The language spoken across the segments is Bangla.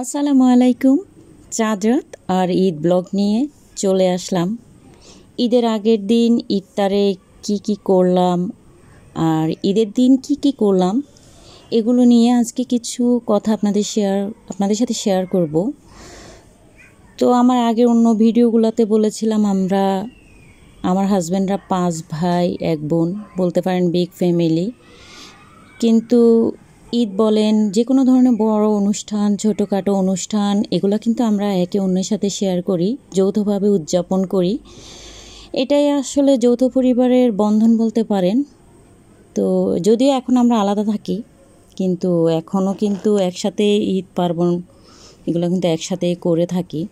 আসসালামু আলাইকুম। চাঁদ রাত আর ঈদ ব্লগ নিয়ে চলে আসলাম। ঈদের আগের দিন ইফতারে কি করলাম আর ঈদের দিন কি করলাম এগুলো নিয়ে আজকে কিছু কথা আপনাদের সাথে শেয়ার করব। তো আমার আগের অন্য ভিডিওগুলোতে বলেছিলাম আমার হাজব্যান্ডরা 5 ভাই 1 বোন, বলতে পারেন বিগ ফ্যামিলি। কিন্তু ঈদ বলেন, যে কোনো ধরনের বড় অনুষ্ঠান, ছোটোখাটো অনুষ্ঠান, এগুলো কিন্তু আমরা একে অন্যের সাথে শেয়ার করি, যৌথভাবে উদযাপন করি। এটাই আসলে যৌথ পরিবারের বন্ধন বলতে পারেন। তো যদিও এখন আমরা আলাদা থাকি, কিন্তু এখনও কিন্তু একসাথে ঈদ পার্বণ এগুলো কিন্তু একসাথেই করে থাকি।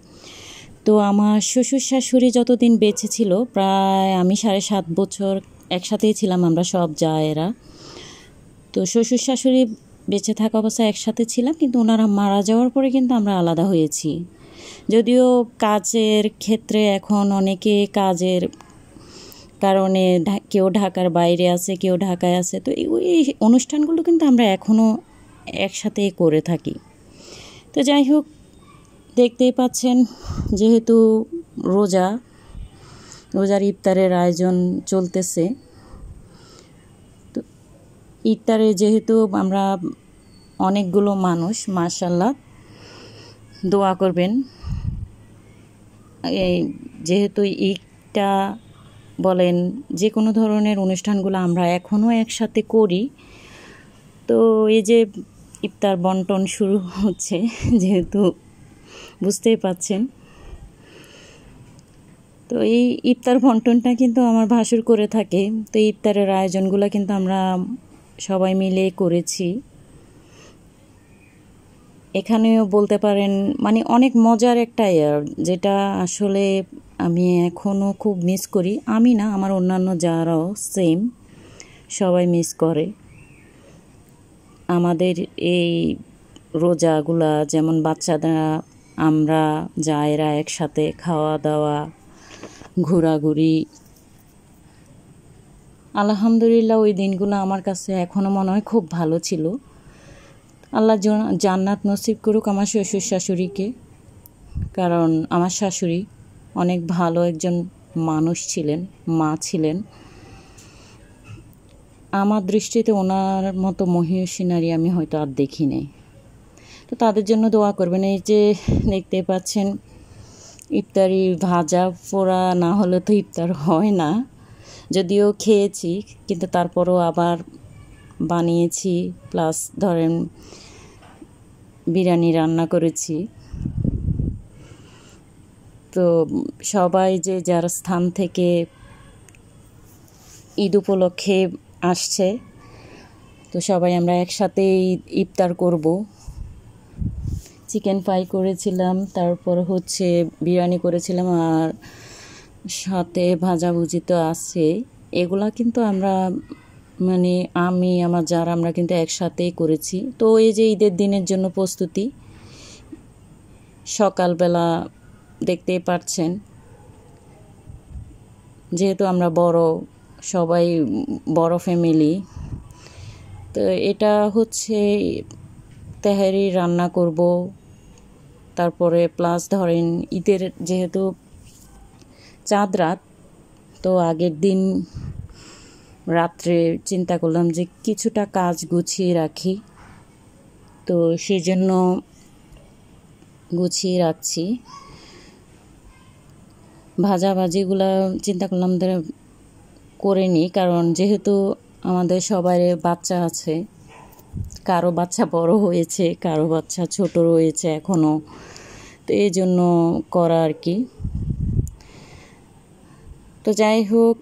তো আমার শ্বশুর শাশুড়ি যতদিন বেঁচে ছিল, প্রায় আমি 7.5 বছর একসাথেই ছিলাম আমরা সব জায়েরা। তো শ্বশুর শাশুড়ি বেঁচে থাকা অবস্থায় একসাথে ছিলাম, কিন্তু ওনারা মারা যাওয়ার পরে কিন্তু আমরা আলাদা হয়েছি। যদিও কাজের ক্ষেত্রে এখন অনেকে কাজের কারণে কেউ ঢাকার বাইরে আছে, কেউ ঢাকায় আছে, তো এই অনুষ্ঠানগুলো কিন্তু আমরা এখনও একসাথে করে থাকি। তো যাই হোক, দেখতেই পাচ্ছেন, যেহেতু রোজার ইফতারের আয়োজন চলতেছে। তো ইফতারে যেহেতু আমরা অনেকগুলো মানুষ, মাশাআল্লাহ দোয়া করবেন। যেহেতু ঈদটা বলেন, যে কোনো ধরনের অনুষ্ঠানগুলো আমরা এখনও একসাথে করি। তো এই যে ইফতার বন্টন শুরু হচ্ছে, যেহেতু বুঝতেই পাচ্ছেন। তো এই ইফতার বন্টনটা কিন্তু আমার ভাসুর করে থাকে। তো ইফতারের আয়োজনগুলো কিন্তু আমরা সবাই মিলে করেছি। এখানেও বলতে পারেন মানে অনেক মজার একটা যেটা আসলে আমি এখনও খুব মিস করি। আমি না, আমার অন্যান্য যারাও সেম সবাই মিস করে। আমাদের এই রোজাগুলা, যেমন বাচ্চারা আমরা জায়েরা একসাথে খাওয়া দাওয়া, ঘোরাঘুরি, আলহামদুলিল্লাহ ওই দিনগুলো আমার কাছে এখনও মনে হয় খুব ভালো ছিল। আল্লাহ জান্নাত নসিব করুক আমার শ্বশুর শাশুড়িকে, কারণ আমার শাশুড়ি অনেক ভালো একজন মানুষ ছিলেন, মা ছিলেন। আমার দৃষ্টিতে ওনার মতো মহিষী নারী আমি হয়তো আর দেখি নাই। তো তাদের জন্য দোয়া করবেন। এই যে দেখতে পাচ্ছেন, ইফতারি ভাজা পোড়া না হলে তো ইফতার হয় না। যদিও খেয়েছি, কিন্তু তারপরও আবার বানিয়েছি, প্লাস ধরেন বিরিয়ানি রান্না করেছি। তো সবাই যে যার স্থান থেকে ঈদ উপলক্ষে আসছে, তো সবাই আমরা একসাথে ইফতার করব। চিকেন ফ্রাই করেছিলাম, তারপর হচ্ছে বিরিয়ানি করেছিলাম, আর সাথে ভাজাভুজি তো আছে। এগুলা কিন্তু আমরা মানে আমার যারা আমরা কিন্তু একসাথেই করেছি। তো এই যে ঈদের দিনের জন্য প্রস্তুতি, সকালবেলা দেখতেই পাচ্ছেন, যেহেতু আমরা সবাই বড় ফ্যামিলি। তো এটা হচ্ছে তেহারি রান্না করব। তারপরে প্লাস ধরেন ঈদের যেহেতু চাঁদ রাত, তো আগের দিন রাত্রে চিন্তা করলাম যে কিছুটা কাজ গুছিয়ে রাখি। তো সেই জন্য গুছিয়ে রাখছি। ভাজাভাজিগুলো চিন্তা করলাম করে নিই, কারণ যেহেতু আমাদের সবাই বাচ্চা আছে, কারো বাচ্চা বড় হয়েছে, কারো বাচ্চা ছোট রয়েছে এখনও। তো এই জন্য করা আর কি। তো যাই হোক,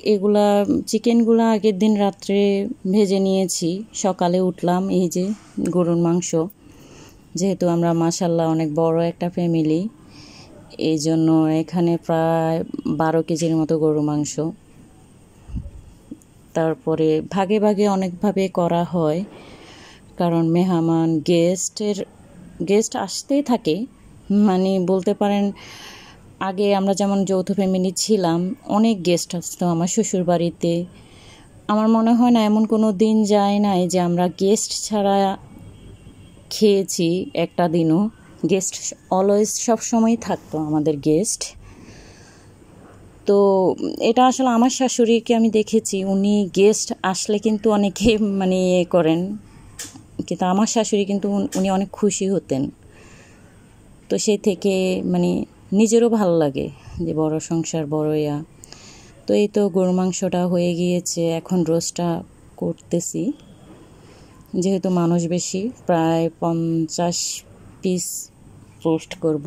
চিকেনগুলা আগের দিন রাত্রে ভেজে নিয়েছি। সকালে উঠলাম, এই যে গরুর মাংস, যেহেতু আমরা মাশাআল্লাহ অনেক বড় একটা ফ্যামিলি, এই জন্য এখানে প্রায় 12 কেজির মতো গরুর মাংস। তারপরে ভাগে ভাগে অনেকভাবে করা হয়, কারণ মেহমান গেস্ট আসতেই থাকে। মানে বলতে পারেন, আগে আমরা যেমন যৌথ ফ্যামিলি ছিলাম, অনেক গেস্ট আসতো আমার শ্বশুর বাড়িতে। আমার মনে হয় না এমন কোনো দিন যায় নাই যে আমরা গেস্ট ছাড়া খেয়েছি একটা দিনও। গেস্ট অলওয়েজ সব সময় থাকতো আমাদের গেস্ট। তো এটা আসলে আমার শাশুড়িকে আমি দেখেছি, উনি গেস্ট আসলে কিন্তু অনেকে মানে ইয়ে করেন, কিন্তু আমার শাশুড়ি কিন্তু উনি অনেক খুশি হতেন। তো সেই থেকে মানে নিজেরও ভালো লাগে যে বড় সংসার বড় ইয়া। তো এই তো গরু মাংসটা হয়ে গিয়েছে, এখন রোস্টটা করতেছি। যেহেতু মানুষ বেশি, প্রায় 50 পিস রোস্ট করব।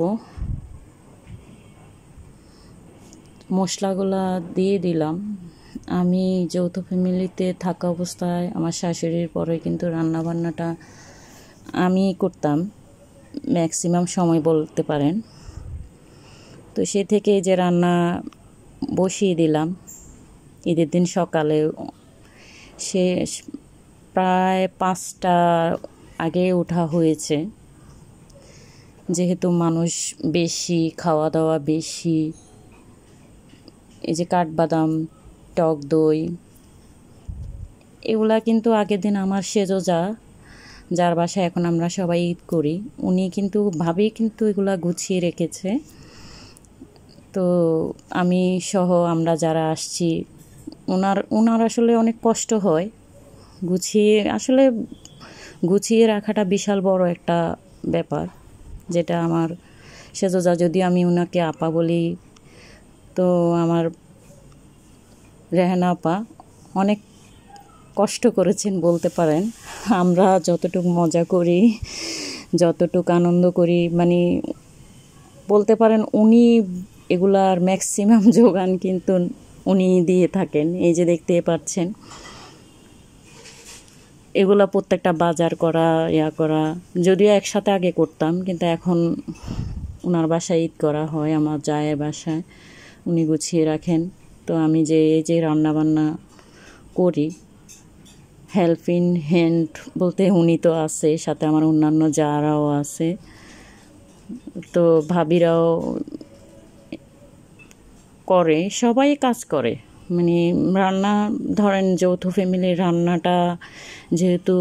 মশলাগুলা দিয়ে দিলাম। আমি যৌথ ফ্যামিলিতে থাকা অবস্থায় আমার শাশুড়ির পরে কিন্তু রান্নাবান্নাটা আমি করতাম ম্যাক্সিমাম সময় বলতে পারেন। তো সে থেকে যে রান্না বসিয়ে দিলাম ঈদের দিন সকালে, সে প্রায় 5টার আগে ওঠা হয়েছে, যেহেতু মানুষ বেশি, খাওয়া দাওয়া বেশি। এই যে কাঠবাদাম, টক দই, এগুলা কিন্তু আগের দিন আমার সেজো যার বাসায় এখন আমরা সবাই ঈদ করি, উনি কিন্তু ভাবেই কিন্তু এগুলা গুছিয়ে রেখেছে। তো আমি সহ আমরা যারা আসছি, ওনার আসলে অনেক কষ্ট হয় আসলে গুছিয়ে রাখাটা বিশাল বড় একটা ব্যাপার, যেটা আমার সেজোজা, যদি আমি ওনাকে আপা বলি, তো আমার রেহানা আপা অনেক কষ্ট করেছেন বলতে পারেন। আমরা যতটুকু মজা করি, যতটুকু আনন্দ করি, মানে বলতে পারেন উনি এগুলার ম্যাক্সিমাম যোগান কিন্তু উনি দিয়ে থাকেন। এই যে দেখতে পাচ্ছেন, এগুলা প্রত্যেকটা বাজার করা, করা, যদিও একসাথে আগে করতাম, কিন্তু এখন ওনার বাসায় ঈদ করা হয়, আমার জায়ের বাসায়, উনি গুছিয়ে রাখেন। তো আমি যে এই যে রান্নাবান্না করি, হেল্পিং হ্যান্ড বলতে উনি তো আছে, সাথে আমার অন্যান্য যারাও আছে, তো ভাবিরাও করে, সবাই কাজ করে। মানে রান্না, ধরেন যৌথ ফ্যামিলির রান্নাটা যেহেতু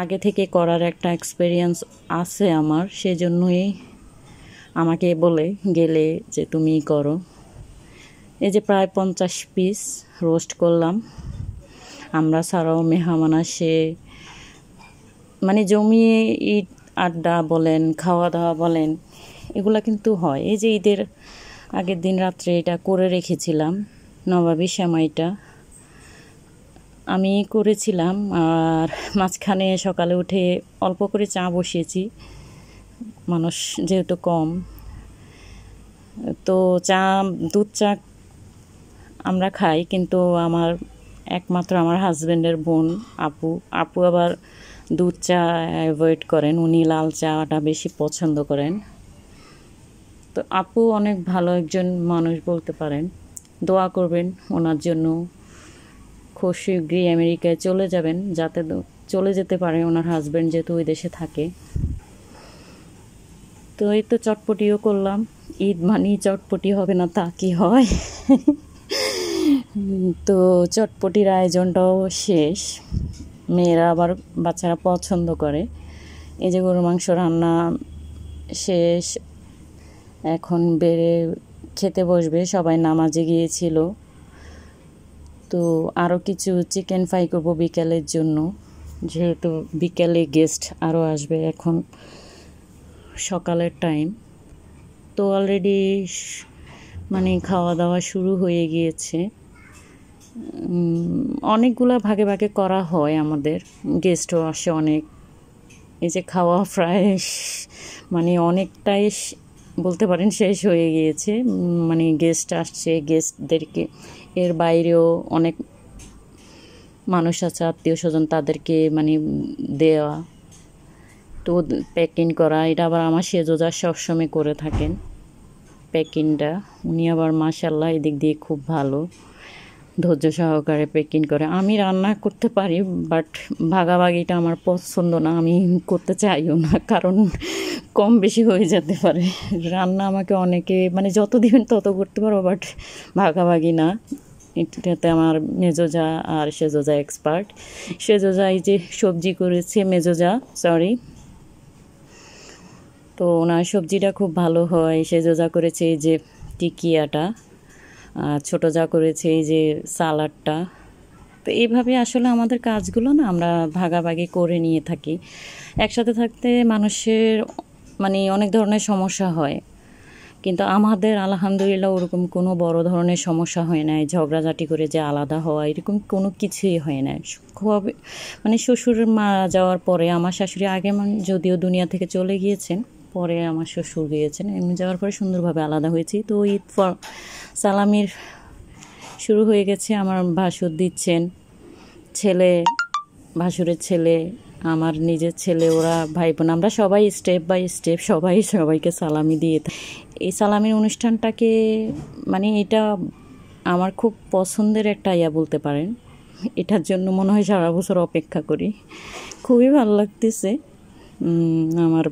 আগে থেকে করার একটা এক্সপিরিয়েন্স আছে আমার, সেজন্যই আমাকে বলে গেলে যে তুমি করো। এই যে প্রায় 50 পিস রোস্ট করলাম। আমরা ছাড়াও মেহমান আসে, মানে জমিয়ে ঈদ আড্ডা বলেন, খাওয়া দাওয়া বলেন, এগুলা কিন্তু হয়। এই যে ঈদের আগের দিন রাত্রে এটা করে রেখেছিলাম, নবাবী সেমাইটা আমি করেছিলাম, আর মাঝখানে সকালে উঠে অল্প করে চা বসিয়েছি, মানুষ যেহেতু কম। তো দুধ চা আমরা খাই, কিন্তু একমাত্র আমার হাজব্যান্ডের বোন আপু আবার দুধ চা অ্যাভয়েড করেন, উনি লাল চাটা বেশি পছন্দ করেন। তো আপু অনেক ভালো একজন মানুষ বলতে পারেন, দোয়া করবেন ওনার জন্য। খুব শীঘ্রই আমেরিকায় চলে যাবেন, যাতে চলে যেতে পারে ওনার হাজব্যান্ড, যেহেতু ওই দেশে থাকে। তো এই তো চটপটিও করলাম। ঈদ মানেই চটপটি হবে না তা কি হয়। তো চটপটির আয়োজনটাও শেষ, মেয়েরা আবার বাচ্চারা পছন্দ করে। এই যে গরু মাংস রান্না শেষ, এখন বেড়ে খেতে বসবে, সবাই নামাজে গিয়েছিল। তো আরও কিছু চিকেন ফ্রাই করবো বিকেলের জন্য, যেহেতু বিকেলে গেস্ট আরও আসবে, এখন সকালের টাইম। তো অলরেডি মানে খাওয়া দাওয়া শুরু হয়ে গিয়েছে। অনেকগুলা ভাগে ভাগে করা হয়, আমাদের গেস্টও আসে অনেক। এই যে খাওয়া প্রায় মানে অনেকটাই বলতে পারেন শেষ হয়ে গিয়েছে। মানে গেস্ট আসছে, গেস্টদেরকে এর বাইরেও অনেক মানুষ আছে, আত্মীয় স্বজন, তাদেরকে মানে দেওয়া, তো প্যাকিং করা, এটা আবার আমার সেজোজা সবসময় করে থাকেন প্যাকিংটা। উনি আবার মাশাআল্লাহ এদিক দিয়ে খুব ভালো, ধৈর্য সহকারে প্যাকিং করে। আমি রান্না করতে পারি, বাট ভাগাভাগিটা আমার পছন্দ না, আমি করতে চাইও না, কারণ কম বেশি হয়ে যেতে পারে। রান্না আমাকে অনেকে মানে যত দিবেন তত করতে পারবো, বাট ভাগাভাগি না। এটাতে আমার মেজোজা আর সেজোজা এক্সপার্ট। সেজোজা এই যে সবজি করেছে, মেজোজা তো ওনার সবজিটা খুব ভালো হয়। সেজো যা করেছে এই যে টিকিয়াটা, আর ছোটো যা করেছে এই যে সালাডটা। তো এইভাবে আসলে আমাদের কাজগুলো না আমরা ভাগাভাগি করে নিয়ে থাকি। একসাথে থাকতে মানুষের মানে অনেক ধরনের সমস্যা হয়, কিন্তু আমাদের আলহামদুলিল্লাহ ওরকম কোনো বড় ধরনের সমস্যা হয় নাই। ঝগড়াঝাটি করে যে আলাদা হওয়া এরকম কোনো কিছুই হয় না। খুব মানে শ্বশুর মারা যাওয়ার পরে আমার শাশুড়ি আগে যদিও দুনিয়া থেকে চলে গিয়েছেন, পরে আমার শ্বশুর গিয়েছেন, এমনি যাওয়ার পরে সুন্দরভাবে আলাদা হয়েছি। তো ঈদ সালামির শুরু হয়ে গেছে। আমার ভাসুর দিচ্ছেন, ছেলে, ভাসুরের ছেলে, আমার নিজের ছেলে, ওরা ভাই বোন, আমরা সবাই স্টেপ বাই স্টেপ সবাই সবাইকে সালামি দিয়ে এই সালামির অনুষ্ঠানটাকে মানে এটা আমার খুব পছন্দের একটা বলতে পারেন। এটার জন্য মনে হয় সারা বছর অপেক্ষা করি। খুবই ভালো লাগতেছে। আমার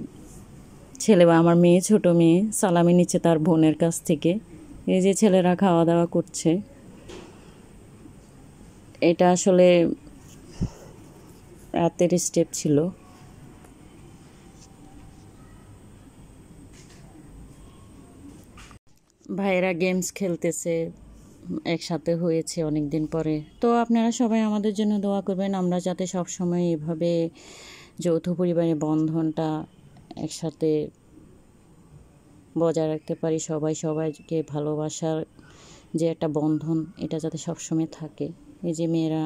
ছেলে বা আমার মেয়ে, ছোট মেয়ে সালামি নিচ্ছে তার বোনের কাছ থেকে। এই যে ছেলেরা খাওয়া দাওয়া করছে। এটা আসলে রাতের স্টেপ ছিল। ভাইয়েরা গেমস খেলতেছে, একসাথে হয়েছে অনেক দিন পরে। তো আপনারা সবাই আমাদের জন্য দোয়া করবেন, আমরা যাতে সব সময় এভাবে যৌথ পরিবারের বন্ধনটা একসাথে বজায় রাখতে পারি। সবাই সবাইকে ভালোবাসার যে একটা বন্ধন, এটা যাতে সবসময় থাকে। এই যে মেয়েরা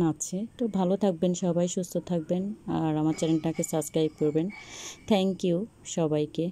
নাচছে। তো ভালো থাকবেন সবাই, সুস্থ থাকবেন, আর আমার চ্যানেলটাকে সাবস্ক্রাইব করবেন। থ্যাংক ইউ সবাইকে।